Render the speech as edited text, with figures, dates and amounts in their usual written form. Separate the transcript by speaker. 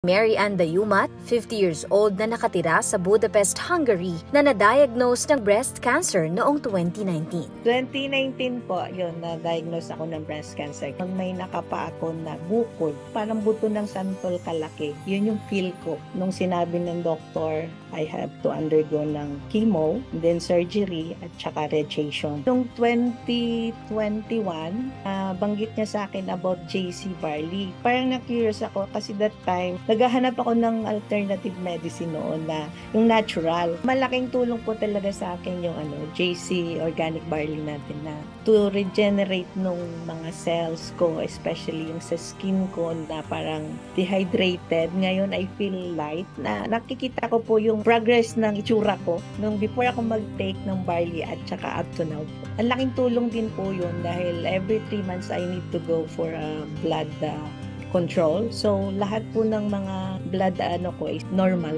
Speaker 1: Mary Ann Dayumat, 50 years old na nakatira sa Budapest, Hungary, na na-diagnose ng breast cancer noong 2019.
Speaker 2: 2019 po, yun, na-diagnose ako ng breast cancer. May nakapa ako na bukod, parang buto ng santol kalaki. Yun yung feel ko. Nung sinabi ng doktor, I have to undergo ng chemo, then surgery, at saka radiation. Noong 2021, banggit niya sa akin about JC Barley. Parang na-curious ako kasi that time, naghahanap ako ng alternative medicine noon na yung natural. Malaking tulong po talaga sa akin yung JC organic barley natin na to regenerate nung mga cells ko, especially yung sa skin ko na parang dehydrated. Ngayon I feel light na nakikita ko po yung progress ng itsura ko nung before ako mag-take ng barley at saka up to now po. Ang laking tulong din po yun dahil every 3 months I need to go for a blood control. So, lahat po ng mga blood ko is normal.